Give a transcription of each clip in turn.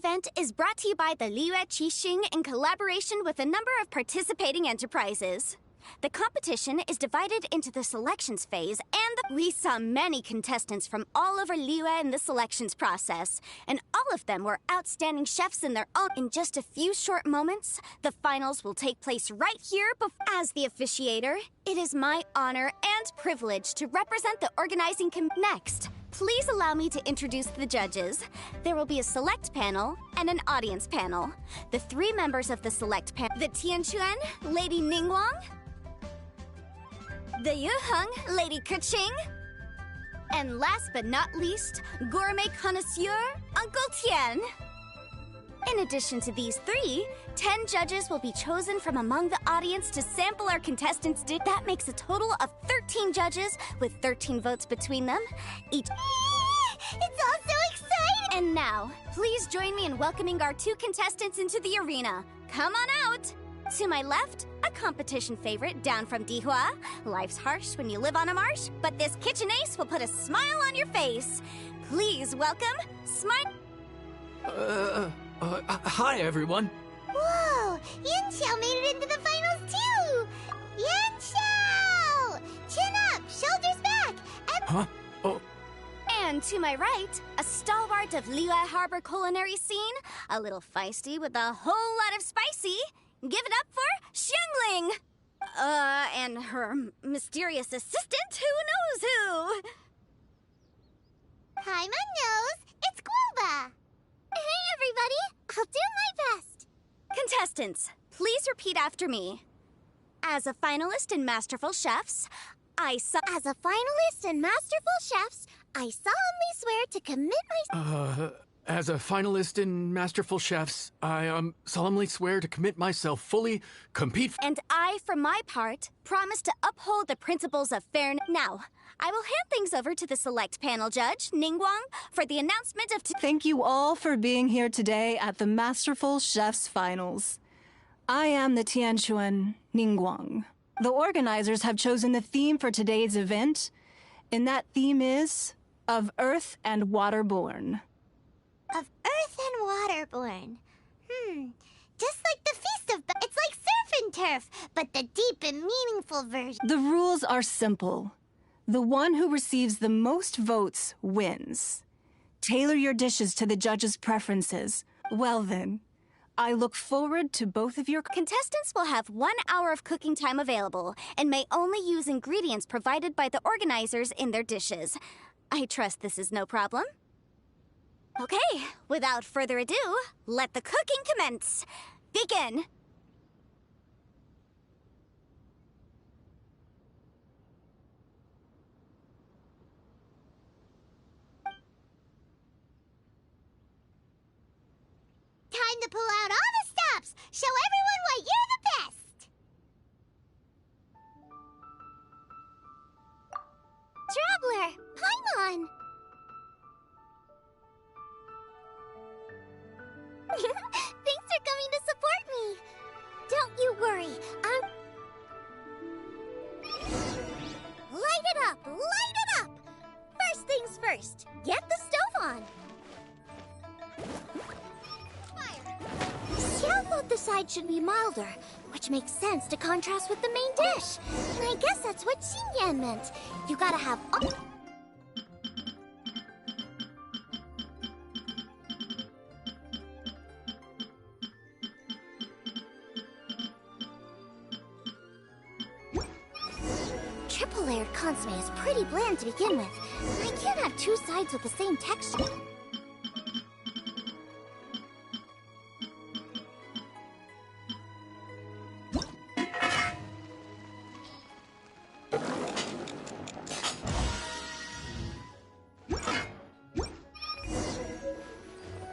event is brought to you by the Liyue Qixing in collaboration with a number of participating enterprises. The competition is divided into the selections phase, and we saw many contestants from all over Liyue in the selections process, and all of them were outstanding chefs in their own. In just a few short moments, the finals will take place right here. As the officiator, it is my honor and privilege to represent the organizing committee. Next, please allow me to introduce the judges. There will be a select panel and an audience panel. The three members of the select panel: the Tianquan, Lady Ningguang; the Yuheng, Lady Keqing; and last but not least, gourmet connoisseur, Uncle Tian. In addition to these three, 10 judges will be chosen from among the audience to sample our contestants' dish. That makes a total of 13 judges, with 13 votes between them. It's all so exciting! And now, please join me in welcoming our two contestants into the arena. Come on out! To my left, a competition favorite down from Dihua. Life's harsh when you live on a marsh, but this kitchen ace will put a smile on your face. Please welcome Smile. Hi everyone. Whoa! Yanqiao made it into the finals too! Yanqiao! Chin up, shoulders back, and... Huh? Oh. And to my right, a stalwart of Liyue Harbor culinary scene, a little feisty with a whole lot of spicy. Give it up for Xiangling! And her mysterious assistant, who knows who? Hi, my nose! It's Guoba! Hey, everybody! I'll do my best! Contestants, please repeat after me. As a finalist in Masterful Chefs, As a finalist in Masterful Chefs, I solemnly swear to commit myself... As a finalist in Masterful Chefs, I solemnly swear to commit myself fully, compete... And I, for my part, promise to uphold the principles of fairness. Now, I will hand things over to the select panel judge, Ningguang, for the announcement of... Thank you all for being here today at the Masterful Chefs Finals. I am the Tianquan Ningguang. The organizers have chosen the theme for today's event, and that theme is Of Earth and Waterborn. Of Earth and Waterborn. Just like the Feast of... It's like Surf and Turf, but the deep and meaningful version. The rules are simple. The one who receives the most votes wins. Tailor your dishes to the judges' preferences. Well then, I look forward to both of your... Contestants will have 1 hour of cooking time available and may only use ingredients provided by the organizers in their dishes. I trust this is no problem. Okay, without further ado, let the cooking commence. Begin! Time to pull out all the stops! Show everyone why you're the best! Traveler, Paimon! Thanks for coming to support me! Don't you worry, Light it up! Light it up! First things first, get the stove on! Xiao thought the side should be milder, which makes sense to contrast with the main dish. And I guess that's what Xinyan meant. You gotta have... Triple-layered consomme is pretty bland to begin with. I can't have two sides with the same texture.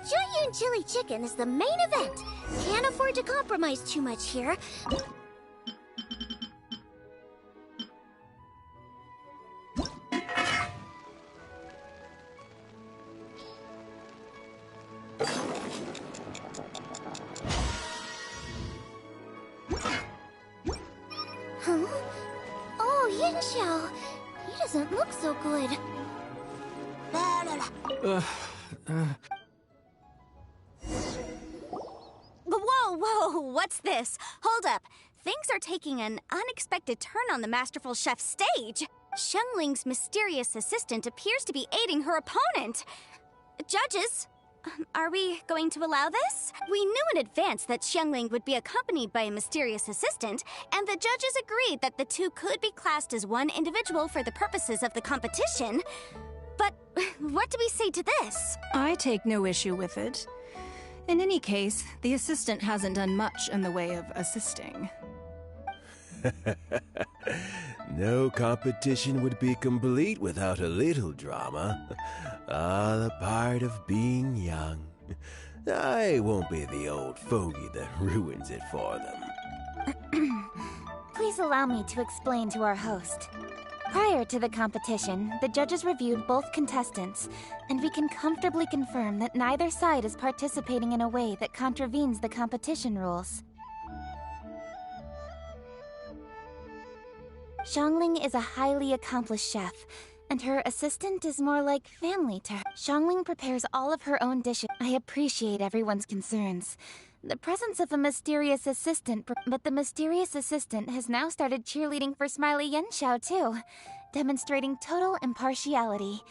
Jueyun chili chicken is the main event. Can't afford to compromise too much here. Huh? Oh, Yanqiao. He doesn't look so good. Whoa, whoa, what's this? Hold up. Things are taking an unexpected turn on the Masterful Chef's stage. Xiangling's mysterious assistant appears to be aiding her opponent. Judges, are we going to allow this? We knew in advance that Xiangling would be accompanied by a mysterious assistant, and the judges agreed that the two could be classed as one individual for the purposes of the competition. But what do we say to this? I take no issue with it. In any case, the assistant hasn't done much in the way of assisting. No competition would be complete without a little drama. All a part of being young. I won't be the old fogey that ruins it for them. Please allow me to explain to our host. Prior to the competition, the judges reviewed both contestants, and we can comfortably confirm that neither side is participating in a way that contravenes the competition rules. Xiangling is a highly accomplished chef, and her assistant is more like family to her. Xiangling prepares all of her own dishes. I appreciate everyone's concerns. The presence of a mysterious assistant, but the mysterious assistant has now started cheerleading for Smiley Yanxiao too, demonstrating total impartiality.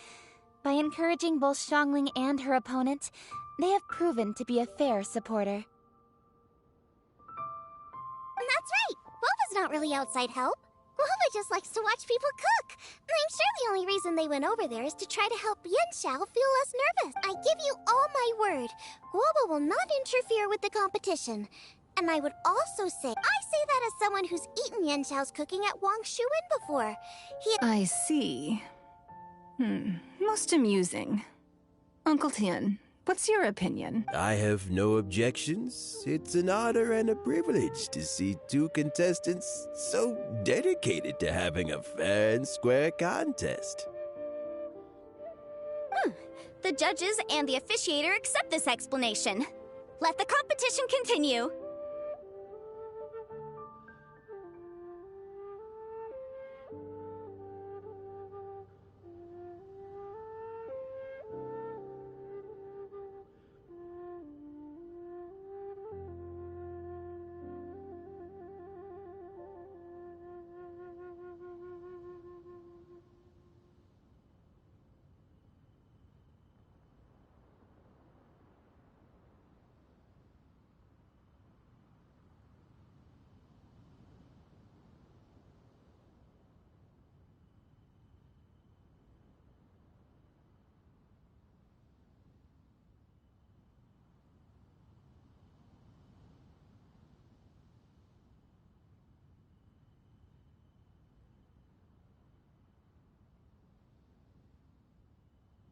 By encouraging both Xiangling and her opponent, they have proven to be a fair supporter. That's right. Boba's not really outside help. Boba just likes to watch people cook. I'm sure the only reason they went over there is to try to help Yanxiao feel less nervous. I give you all my word. Boba will not interfere with the competition. And I would also say, I say that as someone who's eaten Yanxiao's cooking at Wang Shuwen before. I see. Most amusing. Uncle Tian, what's your opinion? I have no objections. It's an honor and a privilege to see two contestants so dedicated to having a fair and square contest. The judges and the officiator accept this explanation. Let the competition continue.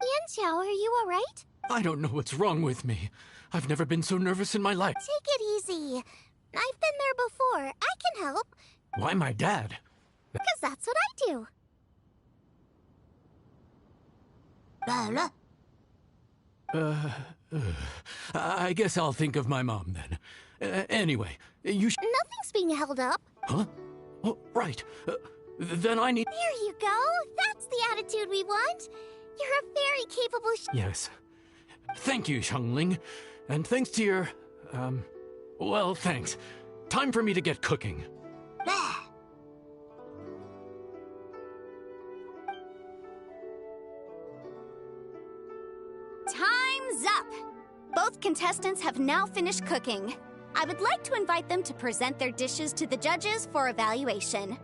Yanxiao, are you alright? I don't know what's wrong with me. I've never been so nervous in my life. Take it easy. I've been there before. I can help. Why my dad? Because that's what I do. I guess I'll think of my mom then. Anyway, you Nothing's being held up. Huh? Oh, right. Then I need... There you go. That's the attitude we want. You're a very capable Yes. Thank you, Xiangling. And thanks to your... well, thanks. Time for me to get cooking. Time's up! Both contestants have now finished cooking. I would like to invite them to present their dishes to the judges for evaluation.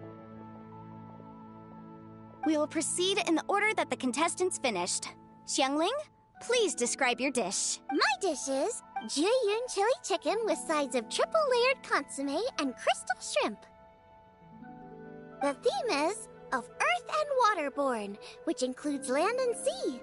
We will proceed in the order that the contestants finished. Xiangling, please describe your dish. My dish is Jiyun chili chicken with sides of triple-layered consomme and crystal shrimp. The theme is of Earth and Waterborne, which includes land and sea.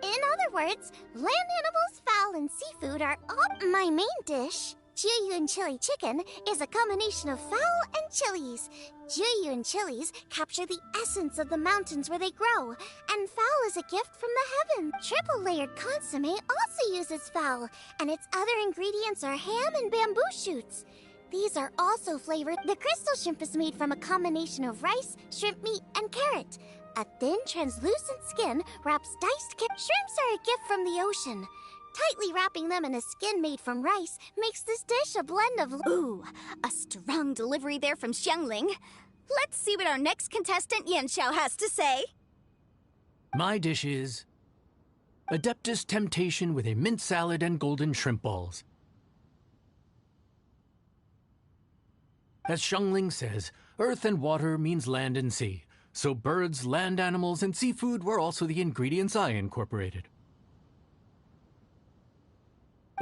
In other words, land animals, fowl, and seafood are all... My main dish, Jiyun chili chicken, is a combination of fowl and chilies. Jiyun chilies capture the essence of the mountains where they grow, and fowl is a gift from the heavens. Triple-layered consomme also uses fowl, and its other ingredients are ham and bamboo shoots. These are also flavored. The crystal shrimp is made from a combination of rice, shrimp meat, and carrot. A thin, translucent skin wraps diced Shrimps are a gift from the ocean. Tightly wrapping them in a skin made from rice makes this dish a blend of... Ooh, a strong delivery there from Xiangling. Let's see what our next contestant Yanxiao has to say. My dish is Adeptus Temptation with a mint salad and golden shrimp balls. As Xiangling says, earth and water means land and sea. So birds, land animals, and seafood were also the ingredients I incorporated.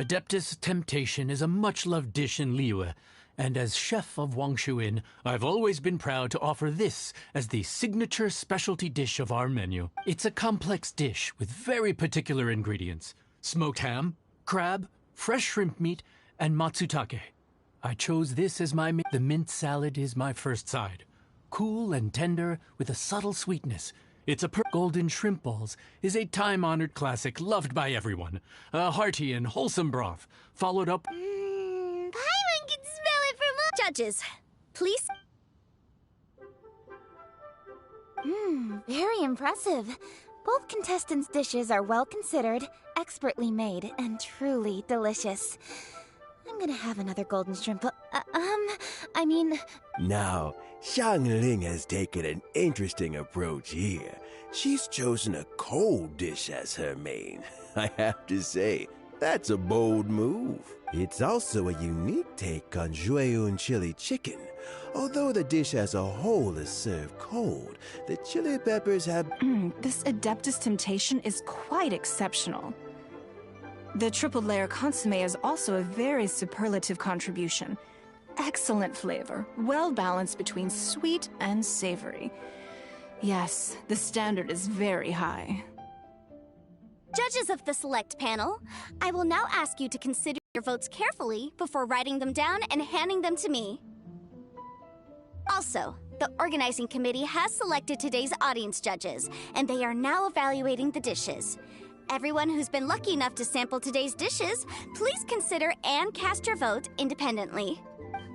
Adeptus Temptation is a much-loved dish in Liyue, and as chef of Wangshu Inn, I've always been proud to offer this as the signature specialty dish of our menu. It's a complex dish with very particular ingredients: smoked ham, crab, fresh shrimp meat, and matsutake. I chose this as my The mint salad is my first side. Cool and tender with a subtle sweetness. It's a golden shrimp balls is a time-honored classic loved by everyone. A hearty and wholesome broth, followed up... Paimon can smell it from... Judges, please. Very impressive. Both contestants' dishes are well considered, expertly made, and truly delicious. I'm gonna have another golden shrimp. Now, Xiangling has taken an interesting approach here. She's chosen a cold dish as her main. I have to say, that's a bold move. It's also a unique take on Jueyun chili chicken. Although the dish as a whole is served cold, the chili peppers have... This Adeptus Temptation is quite exceptional. The triple layer consomme is also a very superlative contribution. Excellent flavor, well balanced between sweet and savory. Yes, the standard is very high. Judges of the select panel, I will now ask you to consider your votes carefully before writing them down and handing them to me. Also, the organizing committee has selected today's audience judges, and they are now evaluating the dishes. Everyone who's been lucky enough to sample today's dishes, please consider and cast your vote independently.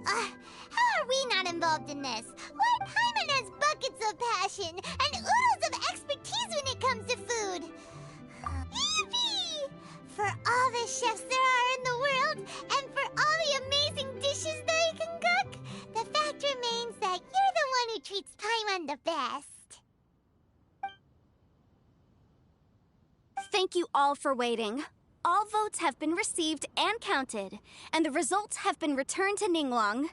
How are we not involved in this? Why, Paimon has buckets of passion and oodles of expertise when it comes to food. Yippee! For all the chefs there are in the world, and for all the amazing dishes they can cook, the fact remains that you're the one who treats Paimon the best. Thank you all for waiting. All votes have been received and counted, and the results have been returned to Ningguang.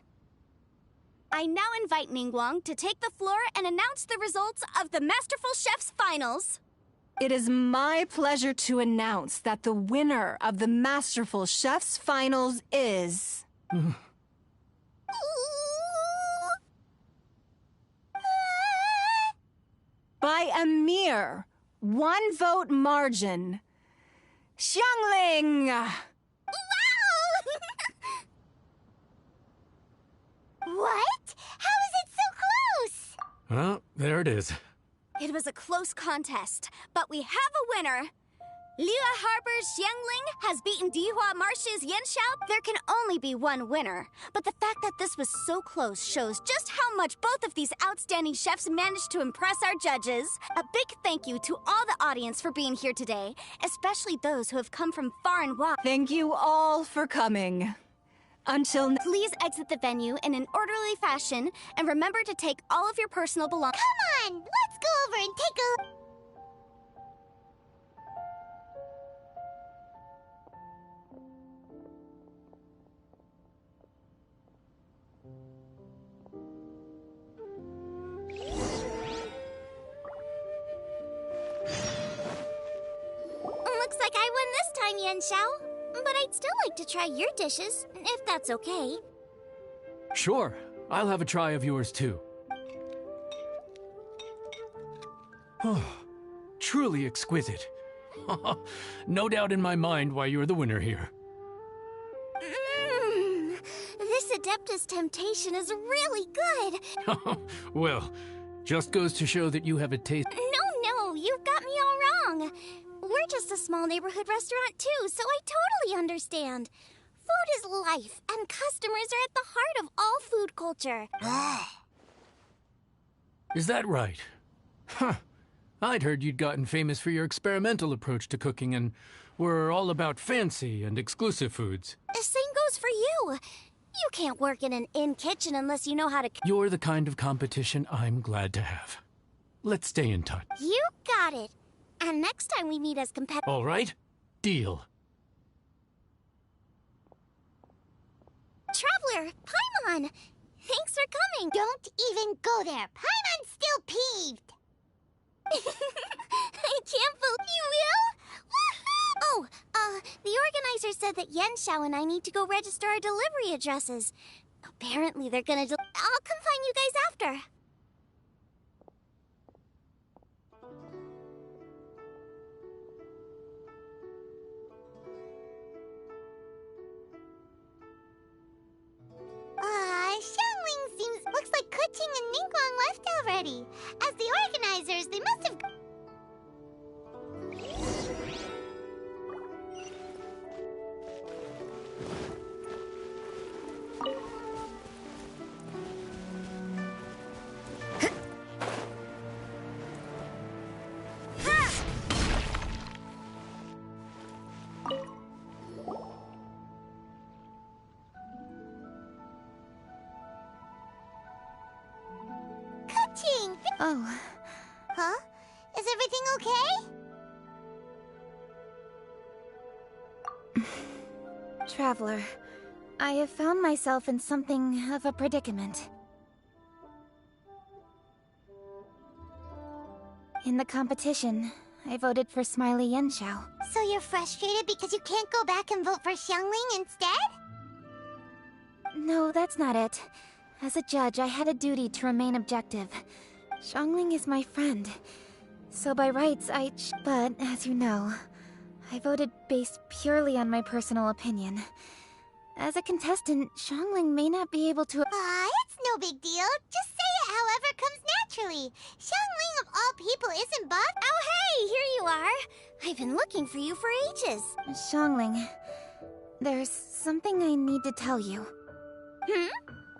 I now invite Ningguang to take the floor and announce the results of the Masterful Chef's Finals. It is my pleasure to announce that the winner of the Masterful Chef's Finals is... by a mere 1 vote margin, Xiangling! Wow! What? How is it so close? Well, there it is. It was a close contest, but we have a winner. Liyue Harbor's Xiangling has beaten Dihua Marsh's Yanxiao. There can only be one winner, but the fact that this was so close shows just how much both of these outstanding chefs managed to impress our judges. A big thank you to all the audience for being here today, especially those who have come from far and wide. Thank you all for coming. Until Please exit the venue in an orderly fashion, and remember to take all of your personal belongings. Come on, let's go over and take a... Looks like I won this time, Yanxiao. But I'd still like to try your dishes, if that's okay. Sure, I'll have a try of yours too. Oh, truly exquisite. No doubt in my mind why you're the winner here. This Adeptus Temptation is really good. Well, just goes to show that you have a taste. No, you've got me all wrong. We're just a small neighborhood restaurant too, so I totally understand. Food is life, and customers are at the heart of all food culture. Is that right? Huh. I'd heard you'd gotten famous for your experimental approach to cooking, and, We're all about fancy and exclusive foods. The same goes for you. You can't work in an inn kitchen unless you know how to... You're the kind of competition I'm glad to have. Let's stay in touch. You got it. And next time we meet as competitors... All right? Deal. Traveler, Paimon! Thanks for coming! Don't even go there! Paimon's still peeved! I can't believe you will? The organizer said that Yenshao and I need to go register our delivery addresses. Apparently they're gonna I'll come find you guys after. Xiangling looks like Keqing and Ningguang left already. As the organizers, they must have... Oh. Huh? Is everything okay? Traveler, I have found myself in something of a predicament. In the competition, I voted for Smiley Yenshao. So you're frustrated because you can't go back and vote for Xiangling instead? No, that's not it. As a judge, I had a duty to remain objective. Xiangling is my friend, so by rights But, as you know, I voted based purely on my personal opinion. As a contestant, Xiangling may not be able to... It's no big deal. Just say it however comes naturally. Xiangling of all people isn't buff. Oh hey, here you are. I've been looking for you for ages. Xiangling, there's something I need to tell you.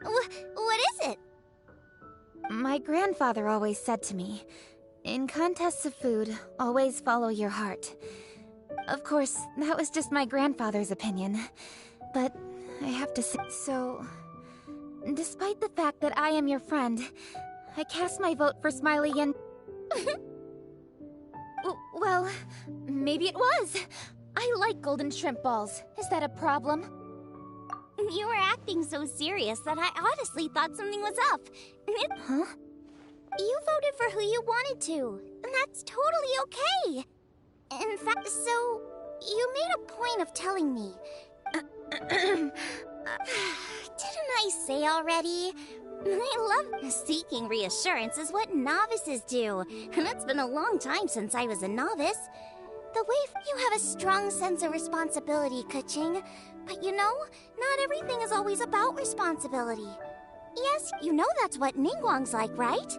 What is it? My grandfather always said to me, in contests of food, always follow your heart. Of course, that was just my grandfather's opinion. But I have to say, so... Despite the fact that I am your friend, I cast my vote for Smiley Yen... Well, maybe it was. I like golden shrimp balls. Is that a problem? You were acting so serious that I honestly thought something was up. Huh? You voted for who you wanted to, and that's totally okay. In fact, so you made a point of telling me. Didn't I say already? I love seeking reassurance is what novices do, and it's been a long time since I was a novice. The way you have a strong sense of responsibility, Keqing. But you know, not everything is always about responsibility. Yes, you know that's what Ningguang's like, right?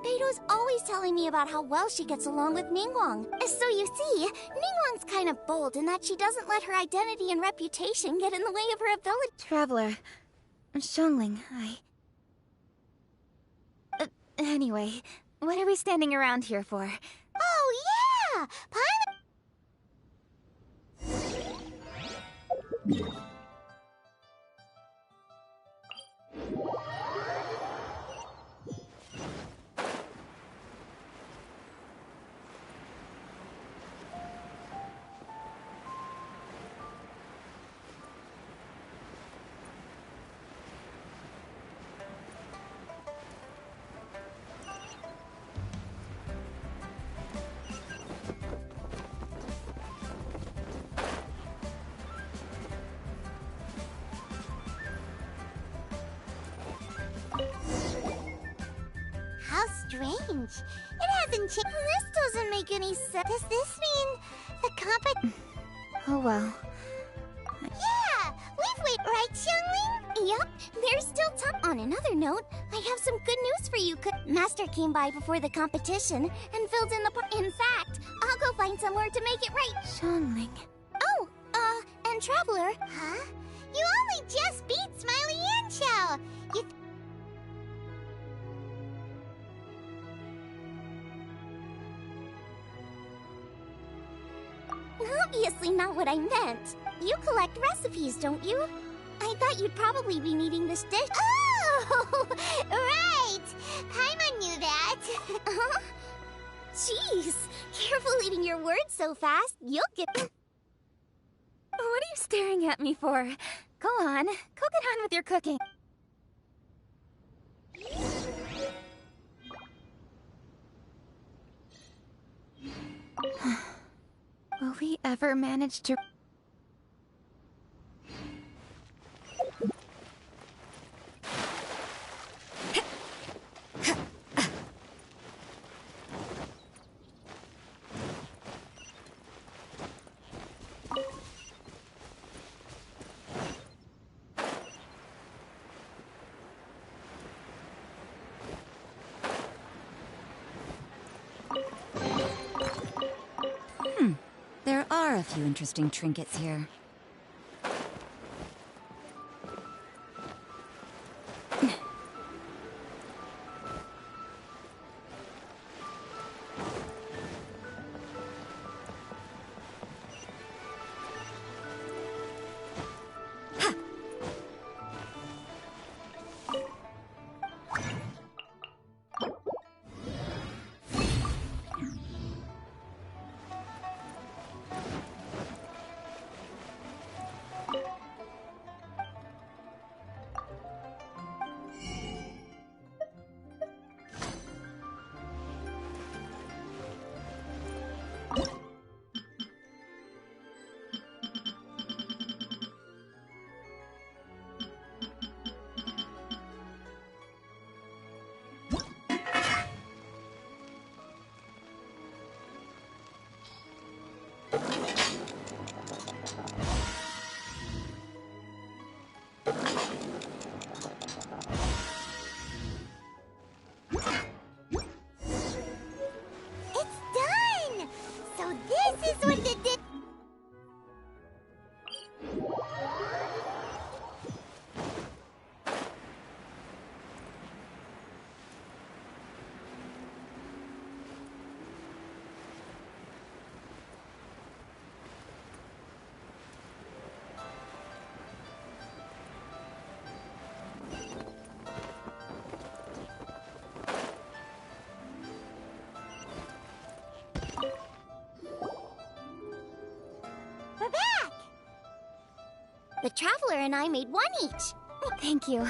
Beido's always telling me about how well she gets along with Ningguang. So you see, Ningguang's kind of bold in that she doesn't let her identity and reputation get in the way of her ability. Traveler, Xiangling, anyway, what are we standing around here for? Oh yeah! How strange. It hasn't changed. This doesn't make any sense. Does this mean the Oh well. Yeah! We've waited, right, Xiangling? Yep, there's still time. On another note, I have some good news for you. Master came by before the competition and filled in the In fact, I'll go find somewhere to make it right. Xiangling. Oh, and Traveler. Huh? You only just beat Smiley Yenshao. You... Obviously not what I meant. You collect recipes, don't you? I thought you'd probably be needing this dish. Oh, right! Paimon knew that. Huh? Jeez, careful eating your words so fast. You'll get... What are you staring at me for? Go on, go get on with your cooking. Will we ever manage to... There are a few interesting trinkets here. The Traveler and I made one each. Thank you.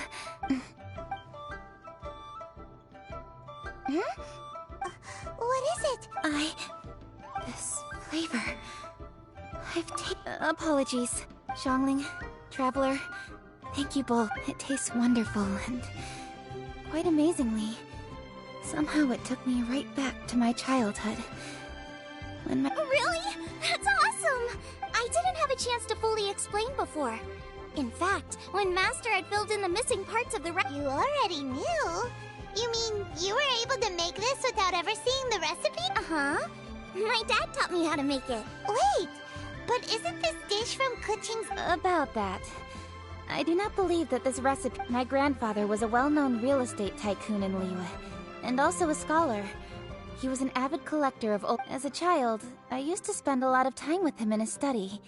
What is it? This flavor... Apologies. Xiangling, Traveler, thank you both. It tastes wonderful and... quite amazingly. Somehow it took me right back to my childhood. When my... Really? That's awesome! I didn't have a chance to fully explain before. In fact, when Master had filled in the missing parts of the You already knew? You mean you were able to make this without ever seeing the recipe? Uh-huh. My dad taught me how to make it. Wait, but isn't this dish from Keqing's... About that. I do not believe that this recipe... My grandfather was a well-known real estate tycoon in Liyue, and also a scholar. He was an avid collector of old... As a child, I used to spend a lot of time with him in his study.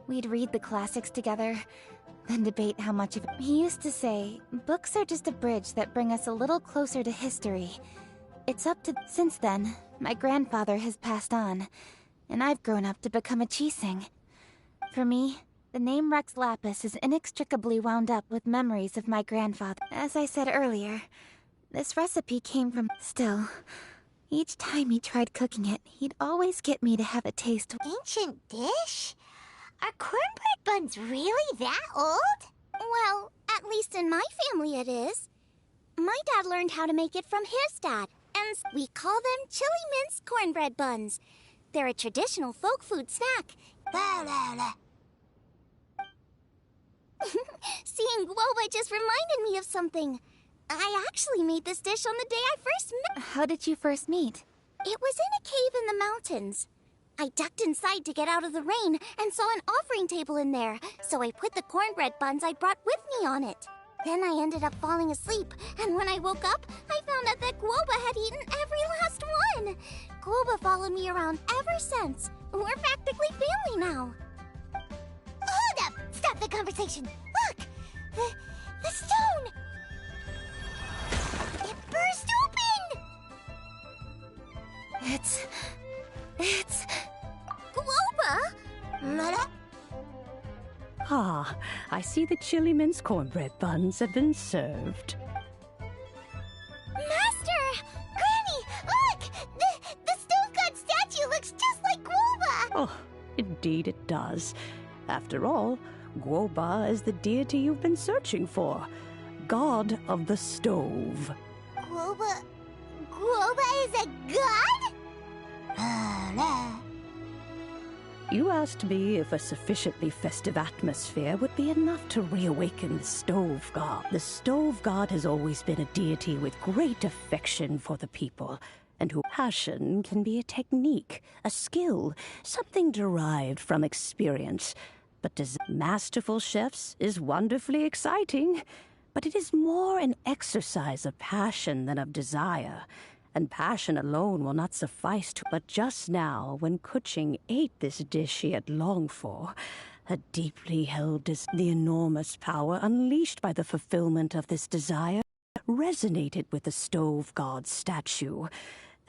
We'd read the classics together, then debate how much of it... He used to say, books are just a bridge that bring us a little closer to history. It's up to... Since then, my grandfather has passed on, and I've grown up to become a Qixing. For me, the name Rex Lapis is inextricably wound up with memories of my grandfather. As I said earlier, this recipe came from... Still... Each time he tried cooking it, he'd always get me to have a taste. Ancient dish? Are cornbread buns really that old? Well, at least in my family it is. My dad learned how to make it from his dad, and we call them chili mince cornbread buns. They're a traditional folk food snack. La la la. Seeing Guoba just reminded me of something. I actually made this dish on the day I first met. How did you first meet? It was in a cave in the mountains. I ducked inside to get out of the rain and saw an offering table in there, so I put the cornbread buns I'd brought with me on it. Then I ended up falling asleep, and when I woke up, I found out that Guoba had eaten every last one. Guoba followed me around ever since. We're practically family now. Hold up! Stop the conversation! Look! The stone! It burst open! It's... Guoba? Mara? Ah, I see the chili mince cornbread buns have been served. Master! Granny! Look! The stone god statue looks just like Guoba! Oh, indeed it does. After all, Guoba is the deity you've been searching for. God of the stove. Guoba is a god? You asked me if a sufficiently festive atmosphere would be enough to reawaken the stove god. The stove god has always been a deity with great affection for the people, and whose passion can be a technique, a skill, something derived from experience. But as masterful chefs is wonderfully exciting, but it is more an exercise of passion than of desire. And passion alone will not suffice to. But just now, when Keqing ate this dish he had longed for, a deeply held the enormous power unleashed by the fulfillment of this desire resonated with the stove god's statue.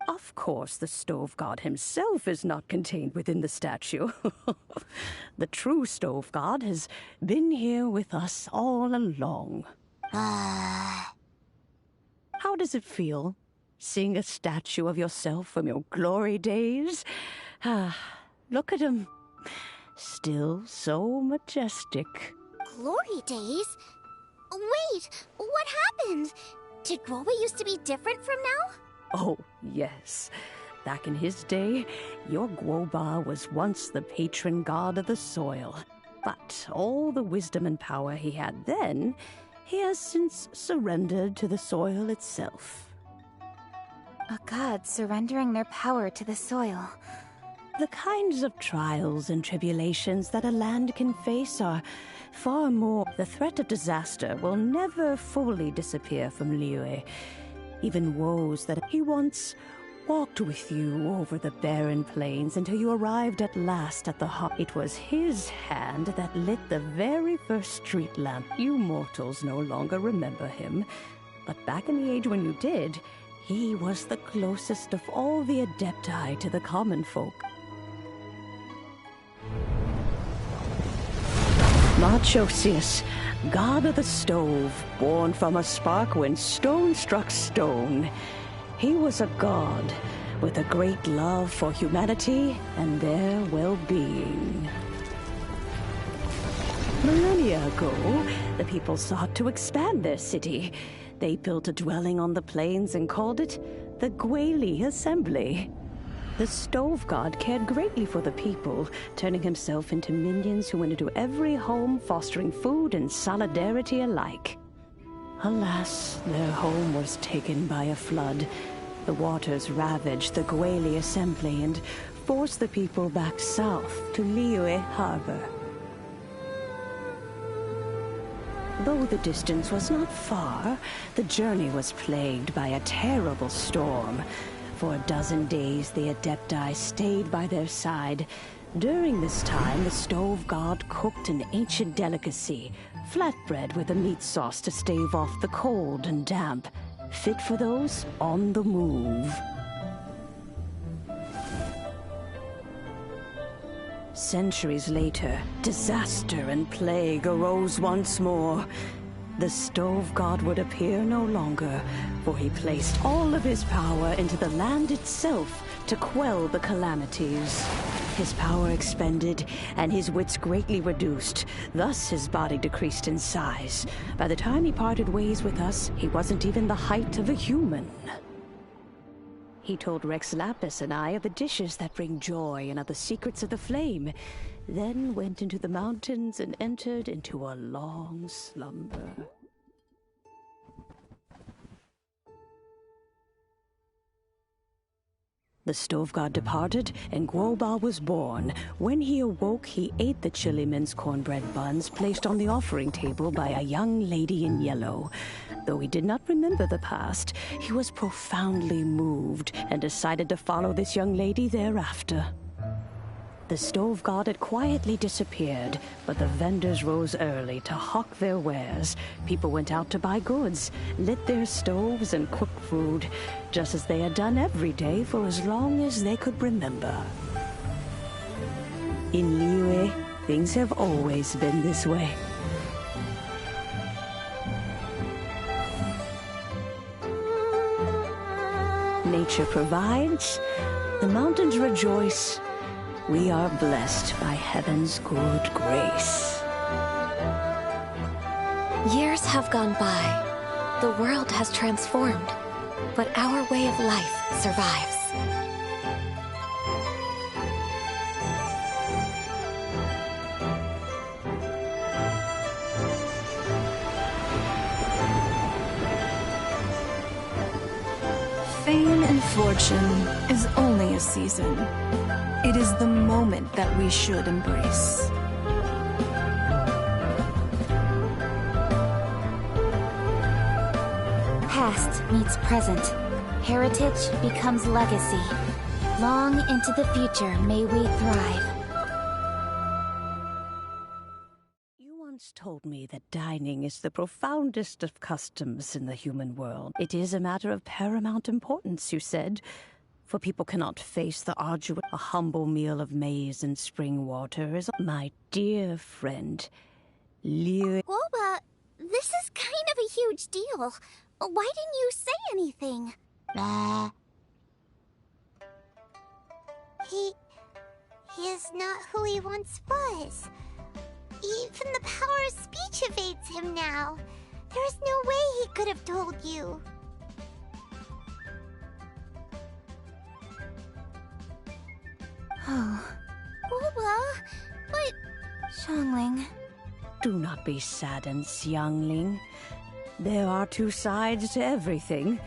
Of course, the stove god himself is not contained within the statue. The true stove god has been here with us all along. How does it feel? Seeing a statue of yourself from your glory days? Look at him. Still so majestic. Glory days? Wait, what happened? Did Guoba used to be different from now? Oh, yes. Back in his day, your Guoba was once the patron god of the soil. But all the wisdom and power he had then, he has since surrendered to the soil itself. A god surrendering their power to the soil. The kinds of trials and tribulations that a land can face are far more. The threat of disaster will never fully disappear from Liyue. Even woes that he once walked with you over the barren plains until you arrived at last at the heart. It was his hand that lit the very first street lamp. You mortals no longer remember him, but back in the age when you did, he was the closest of all the Adepti to the common folk. Marchosius, god of the stove, born from a spark when stone struck stone. He was a god with a great love for humanity and their well-being. Millennia ago, the people sought to expand their city. They built a dwelling on the plains and called it the Guili Assembly. The stove god cared greatly for the people, turning himself into minions who went into every home, fostering food and solidarity alike. Alas, their home was taken by a flood. The waters ravaged the Guili Assembly and forced the people back south to Liyue Harbor. Though the distance was not far, the journey was plagued by a terrible storm. For a dozen days, the Adepti stayed by their side. During this time, the stove god cooked an ancient delicacy, flatbread with a meat sauce to stave off the cold and damp, fit for those on the move. Centuries later, disaster and plague arose once more. The stove god would appear no longer, for he placed all of his power into the land itself to quell the calamities. His power expended, and his wits greatly reduced. Thus his body decreased in size. By the time he parted ways with us, he wasn't even the height of a human. He told Rex Lapis and I of the dishes that bring joy and of the secrets of the flame, then went into the mountains and entered into a long slumber. The The stove god departed, and Guoba was born. When he awoke, he ate the chili mince cornbread buns placed on the offering table by a young lady in yellow. Though he did not remember the past, he was profoundly moved and decided to follow this young lady thereafter. The stove god had quietly disappeared, but the vendors rose early to hawk their wares. People went out to buy goods, lit their stoves, and cooked food, just as they had done every day for as long as they could remember. In Liyue, things have always been this way. Nature provides, the mountains rejoice. We are blessed by heaven's good grace. Years have gone by. The world has transformed, but our way of life survives. Fame and fortune is only a season. It is the moment that we should embrace. Past meets present. Heritage becomes legacy. Long into the future may we thrive. You once told me that dining is the profoundest of customs in the human world. It is a matter of paramount importance, you said. For people cannot face the arduous. A humble meal of maize and spring water is my dear friend, Liyue. Guoba, this is kind of a huge deal. Why didn't you say anything? He is not who he once was. Even the power of speech evades him now. There is no way he could have told you. Oh, Guoba, but... Xiangling. Do not be saddened, Xiangling. There are two sides to everything.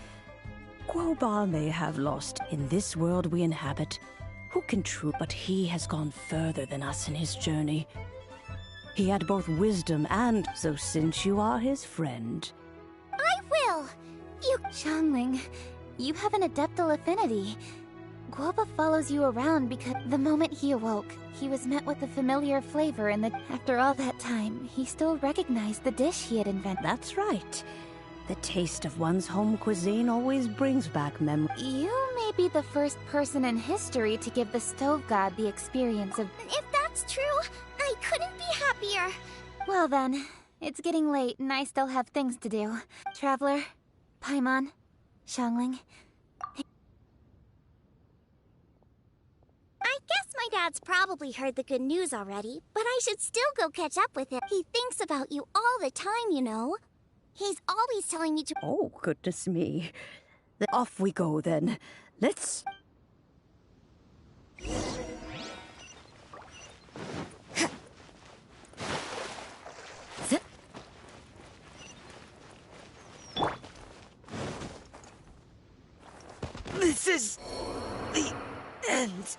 Guoba may have lost in this world we inhabit. Who can truly? But he has gone further than us in his journey. He had both wisdom and... So since you are his friend... I will! Xiangling, you have an adeptal affinity. Guoba follows you around because the moment he awoke, he was met with a familiar flavor and after all that time, he still recognized the dish he had invented. That's right. The taste of one's home cuisine always brings back memories. You may be the first person in history to give the stove god the experience of... If that's true, I couldn't be happier. Well then, it's getting late and I still have things to do. Traveler, Paimon, Xiangling... I guess my dad's probably heard the good news already, but I should still go catch up with him. He thinks about you all the time, you know. He's always telling me to... Oh, goodness me. Off we go, then. Let's... This is... the end.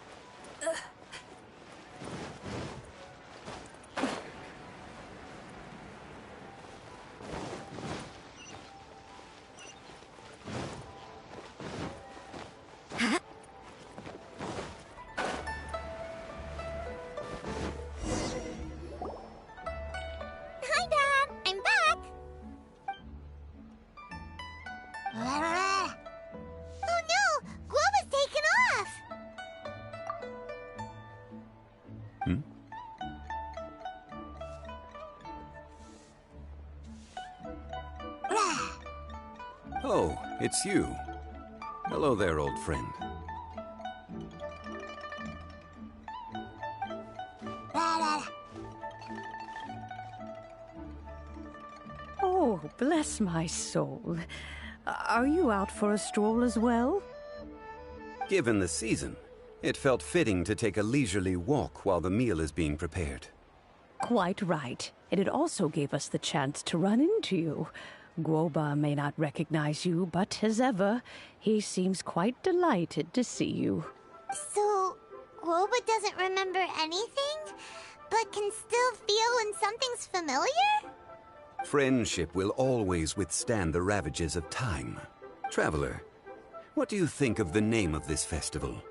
Hi, Dad! I'm back! Oh no! Guoba's taken off! Oh, it's you. Hello there, old friend. Oh, bless my soul. Are you out for a stroll as well? Given the season, it felt fitting to take a leisurely walk while the meal is being prepared. Quite right. And it also gave us the chance to run into you. Guoba may not recognize you, but as ever, he seems quite delighted to see you. So, Guoba doesn't remember anything, but can still feel when something's familiar? Friendship will always withstand the ravages of time. Traveler, what do you think of the name of this festival?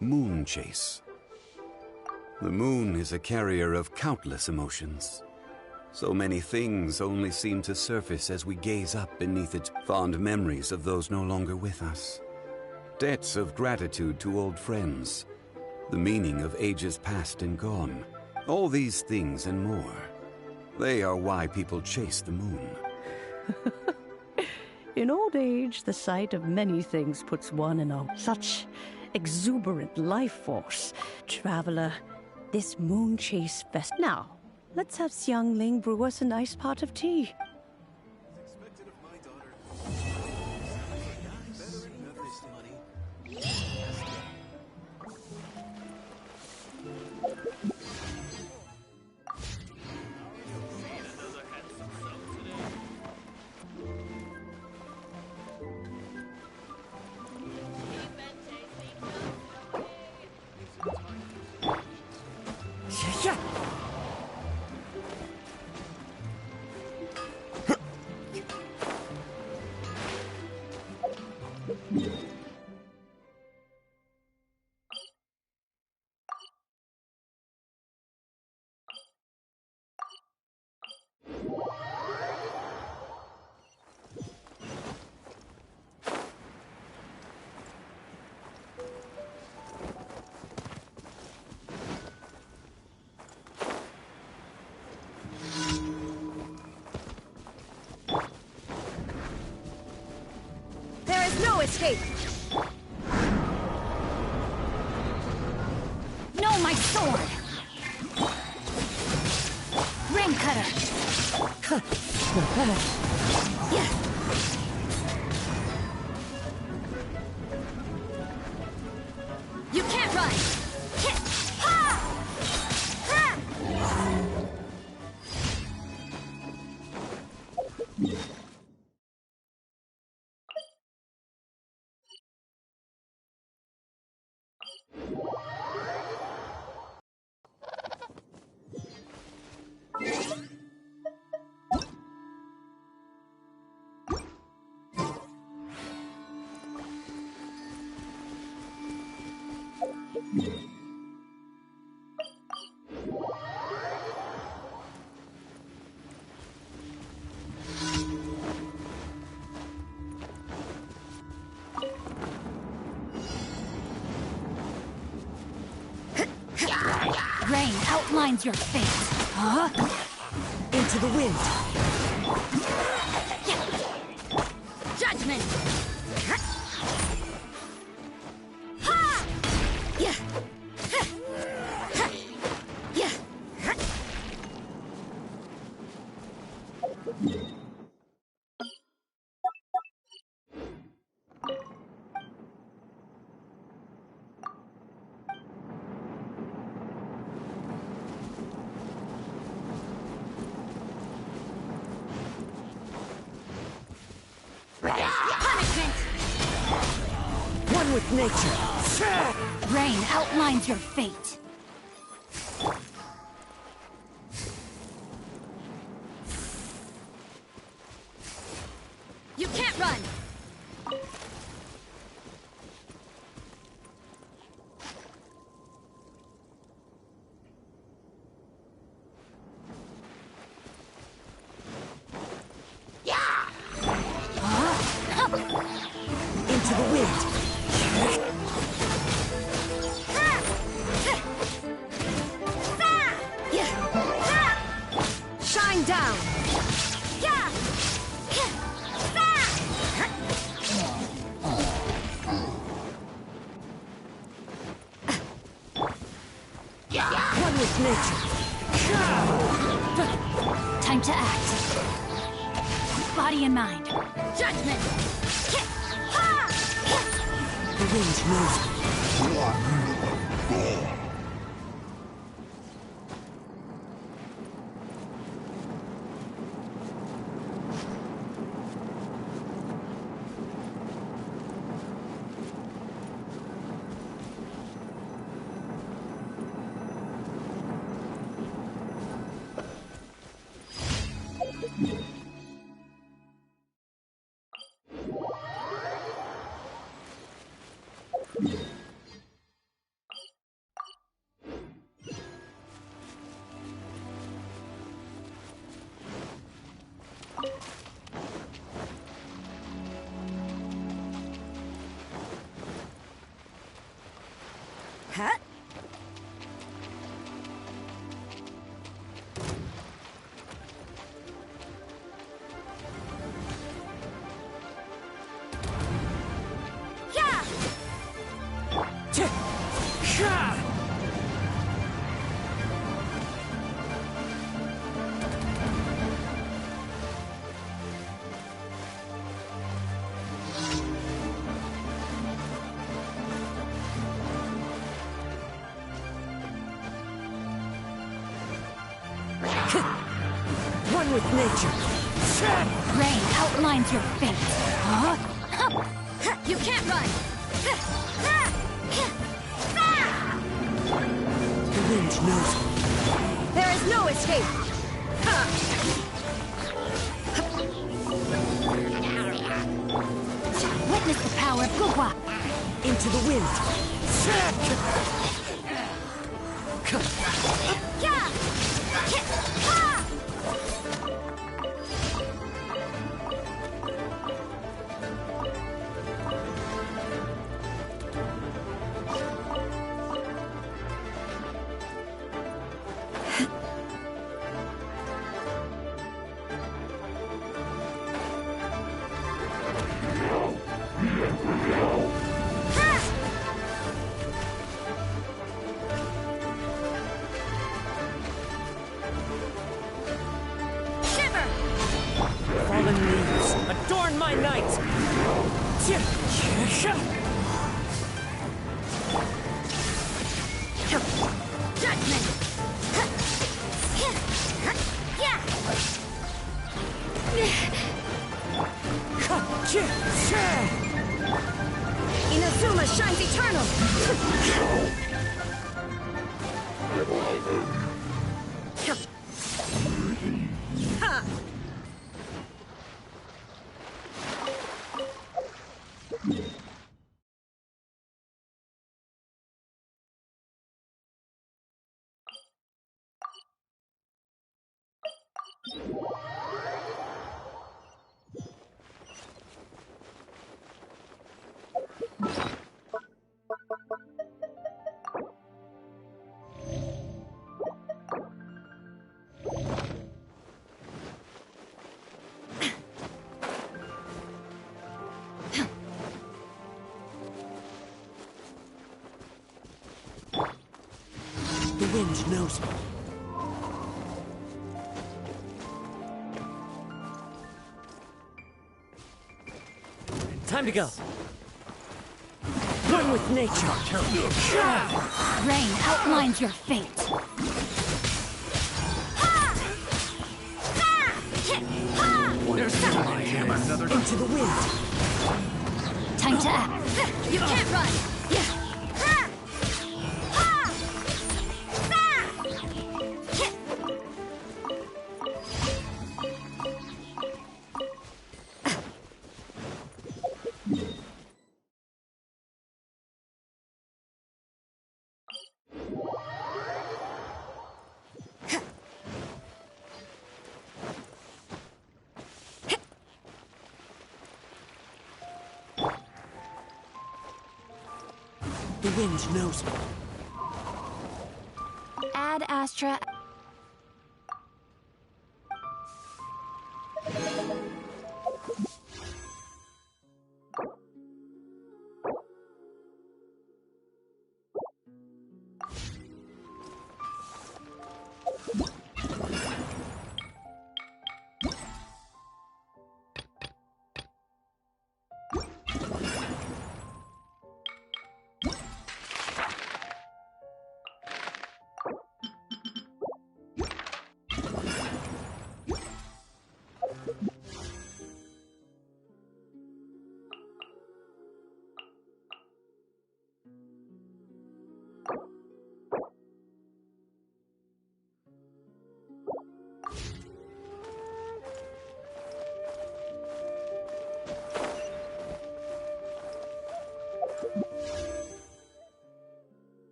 Moon Chase. The moon is a carrier of countless emotions. So many things only seem to surface as we gaze up beneath its fond memories of those no longer with us. Debts of gratitude to old friends. The meaning of ages past and gone. All these things and more. They are why people chase the moon. In old age, the sight of many things puts one in such exuberant life force. Traveler, this moon chase fest. Now, let's have Xiangling brew us a nice pot of tea. No escape! No, my sword! Rain cutter! Yeah. You can't run! Rain outlines your fate. Huh? Into the wind. Judgment! Ha! Yeah. Yeah. One with nature. Rain outlines your fate. You can't run! Into the wind. Shine down. One with nature. Time to act. Body and mind. Judgment. The wind knows. Huh? One with nature. Rain outlines your fate. Huh? You can't run! The wind knows me. There is no escape! Witness the power of Gugwa! Into the wind. Fallen leaves, adorn my night! Judgment! Inazuma shines eternal! Ha! The wind knows me. Time to go. One with nature. Rain outlines your fate. There's another Into the wind. Time to act. You can't run! The wind knows me. Ad Astra